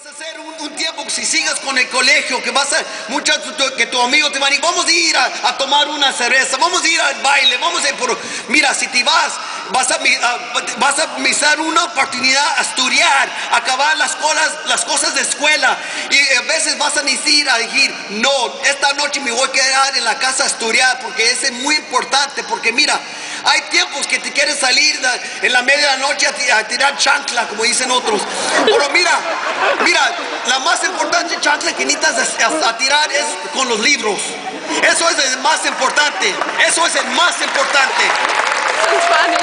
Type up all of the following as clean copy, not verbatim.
vas a hacer un tiempo, si sigues con el colegio, que que tu amigo te va a decir, vamos a ir a tomar una cerveza, vamos a ir al baile, vamos a ir por... Mira, si te vas a misar una oportunidad a estudiar, a acabar las cosas de escuela, y a veces vas a decir, no, esta noche me voy a quedar en la casa a estudiar, porque eso es muy importante, porque mira, hay tiempos que te quieres salir en la media de la noche a tirar chancla, como dicen otros. Pero mira, la más importante chancla que necesitas a tirar es con los libros. Eso es el más importante. Eso es el más importante. That's funny.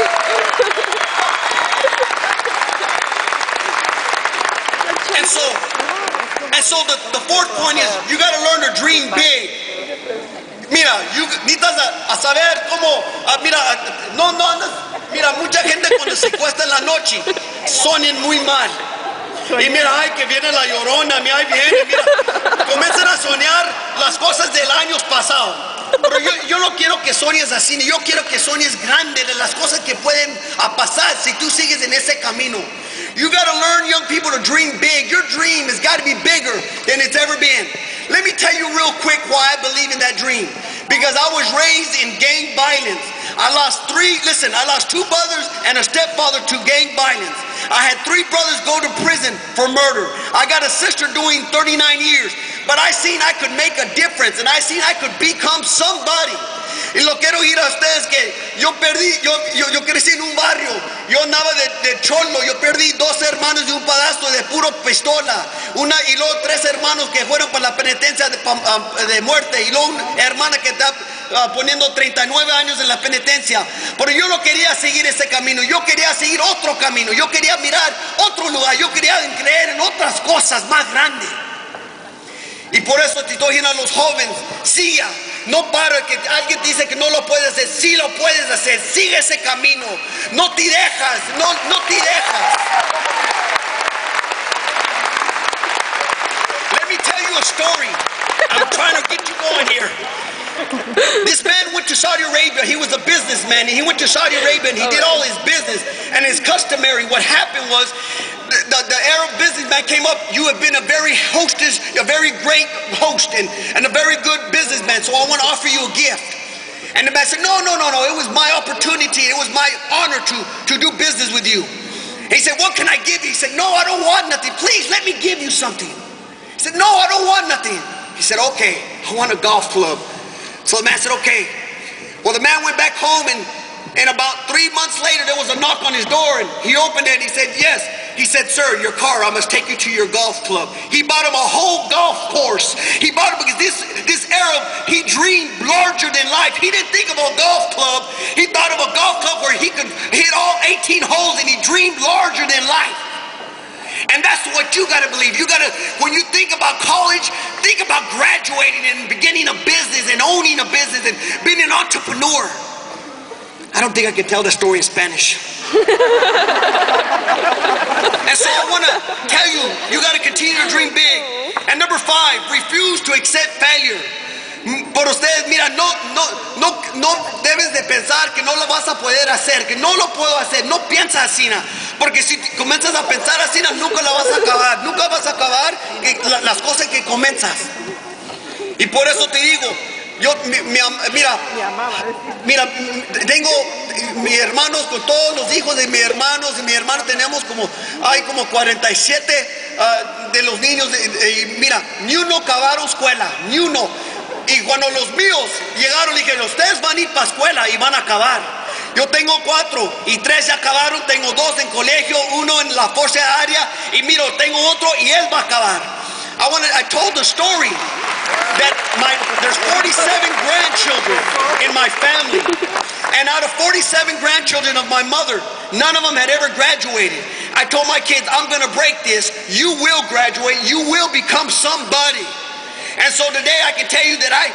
And so the fourth point is, you got to learn to dream big. Mira, necesitas a saber cómo, mira, mucha gente cuando se acuesta en la noche, sueñan muy mal. Y mira, ay, que viene la llorona, mira, comienzan a soñar las cosas del año pasado. Pero yo no quiero que sueñes así, ni yo quiero que sueñes grande de las cosas que pueden pasar si tú sigues en ese camino. You got to learn, young people, to dream big. Your dream has got to be bigger than it's ever been. Let me tell you real quick why I believe in that dream. Because I was raised in gang violence. I lost two brothers and a stepfather to gang violence. I had 3 brothers go to prison for murder. I got a sister doing 39 years. But I seen I could make a difference, and I seen I could become somebody. Y lo quiero ir a ustedes que yo crecí en un barrio, yo andaba de cholo, yo perdí 2 hermanos de un pedazo de puro pistola, y luego 3 hermanos que fueron para la penitencia de muerte, y luego una hermana que está poniendo 39 años en la penitencia. Pero yo no quería seguir ese camino, yo quería seguir otro camino, yo quería mirar otro lugar, yo quería creer en otras cosas más grandes. Y por eso te estoy diciendo a los jóvenes, siga, no para que alguien te dice que no lo puedes hacer, sí lo puedes hacer, sigue ese camino, no te dejas, no te dejas. Let me tell you a story. I'm trying to get you going here. This man went to Saudi Arabia. He was a businessman, and he went to Saudi Arabia and he did all his business. And his customary, what happened was, the Arab businessman came up. You have been a very great host and a very good businessman. So I want to offer you a gift. And the man said, no. It was my opportunity. It was my honor to do business with you. He said, what can I give you? He said, no, I don't want nothing. Please let me give you something. He said, no, I don't want nothing. He said, okay, I want a golf club. So the man said, okay. Well, the man went back home, and about 3 months later, there was a knock on his door, and he opened it, and he said, yes. He said, sir, your car, I must take you to your golf club. He bought him a whole golf course. He bought him because this Arab, he dreamed larger than life. He didn't think of a golf club. He thought of a golf club where he could hit all 18 holes, and he dreamed larger than life. And that's what you got to believe. You got to, when you think about college, think about graduating and beginning a business and owning a business and being an entrepreneur. I don't think I can tell the story in Spanish. And so I want to tell you, you got to continue to dream big. And number 5, refuse to accept failure. Por ustedes, mira, no debes de pensar que no lo vas a poder hacer, que no lo puedo hacer. No piensas así, porque si comienzas a pensar así, nunca la vas a acabar. Nunca vas a acabar las cosas que comienzas. Y por eso te digo, mira, tengo mis hermanos, con todos los hijos de mis hermanos, y mis hermanos tenemos hay como 47 de los niños, y mira, ni uno acabaron escuela, ni uno. Y cuando los míos llegaron, dije, ustedes van a ir para escuela y van a acabar. Yo tengo 4 y 3 ya acabaron, tengo 2 en colegio, 1 en la fuerza aérea, y miro, tengo otro y él va a acabar. I told the story that there's 47 grandchildren in my family, and out of 47 grandchildren of my mother, none of them had ever graduated. I told my kids, I'm going to break this. You will graduate. You will become somebody. And so today I can tell you that I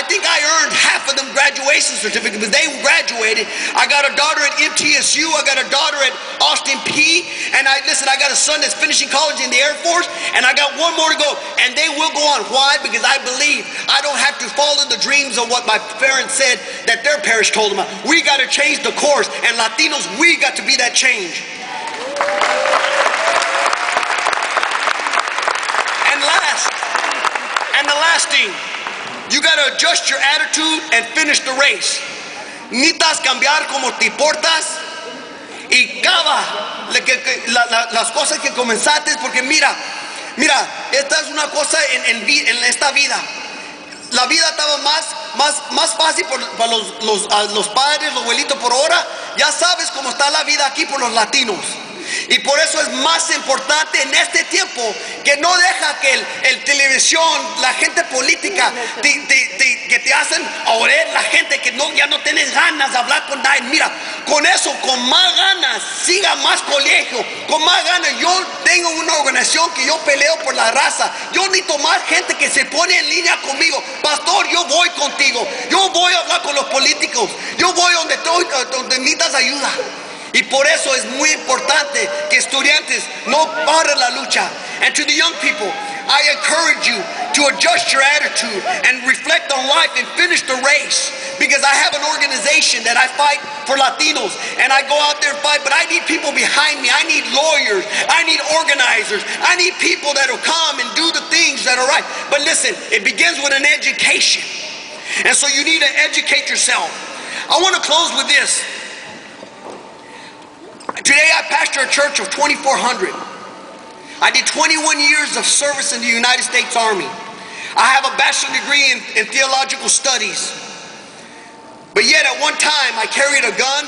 think I earned half of them graduation certificates, because they graduated. I got a daughter at MTSU, I got a daughter at Austin P, and I got a son that's finishing college in the Air Force, and I got 1 more to go, and they will go on. Why? Because I believe I don't have to follow the dreams of what my parents said that their parents told them. We got to change the course, and Latinos, we got to be that change. last thing, you got to adjust your attitude and finish the race. Necesitas cambiar como te portas y acaba las cosas que comenzaste, porque mira, esta es una cosa en esta vida. La vida estaba más fácil para los padres, los abuelitos por ahora. Ya sabes cómo está la vida aquí por los latinos. Y por eso es más importante en este tiempo que no deja que el televisión, la gente política, que te hacen oír la gente que ya no tienes ganas de hablar con nadie. Mira, con eso, con más ganas, siga más colegio, con más ganas. Yo tengo una organización que yo peleo por la raza. Yo necesito más gente que se pone en línea conmigo. Pastor, yo voy contigo. Yo voy a hablar con los políticos. Yo voy donde necesitas ayuda. Y por eso es muy importante que estudiantes no paren la lucha. And to the young people, I encourage you to adjust your attitude and reflect on life and finish the race. Because I have an organization that I fight for Latinos, and I go out there and fight, but I need people behind me. I need lawyers. I need organizers. I need people that will come and do the things that are right. But listen, it begins with an education. And so you need to educate yourself. I want to close with this. Today I pastor a church of 2,400. I did 21 years of service in the United States Army. I have a bachelor's degree in theological studies. But yet at one time I carried a gun,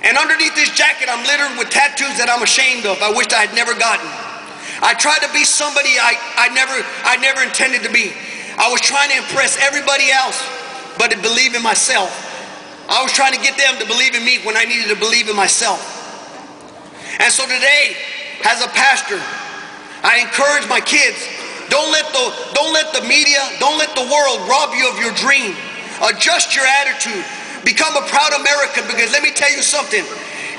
and underneath this jacket I'm littered with tattoos that I'm ashamed of. I wished I had never gotten. I tried to be somebody I never intended to be. I was trying to impress everybody else, but to believe in myself. I was trying to get them to believe in me when I needed to believe in myself. And so today, as a pastor, I encourage my kids, don't let the media, don't let the world rob you of your dream. Adjust your attitude. Become a proud American, because let me tell you something.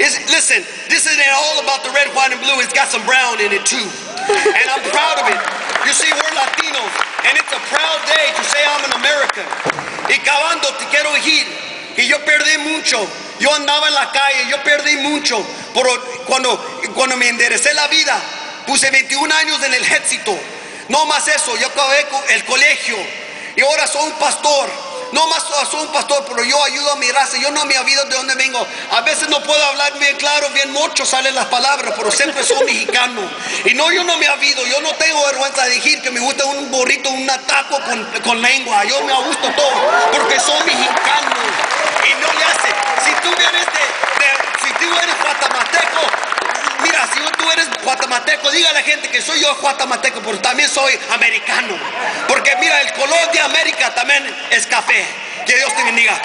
Listen, this isn't all about the red, white, and blue. It's got some brown in it too. And I'm proud of it. You see, we're Latinos, and it's a proud day to say I'm an American. Y acabando, te quiero decir que yo perdí mucho. Yo andaba en la calle, yo perdí mucho. Pero cuando me enderecé la vida, puse 21 años en el ejército. No más eso, yo acabé con el colegio y ahora soy un pastor. No más soy un pastor, pero yo ayudo a mi raza. Yo no me olvido de dónde vengo. A veces no puedo hablar bien claro, bien mucho salen las palabras, pero siempre soy mexicano. Y no, yo no me olvido. Yo no tengo vergüenza de decir que me gusta un burrito, un taco con lengua. Yo me gusto todo, porque soy mexicano. Y no le hace. Si tú eres guatamateco, mira, si tú eres guatamateco, diga a la gente que soy yo guatamateco, pero también soy americano. Porque mira, el color de América también es café. Que Dios te bendiga.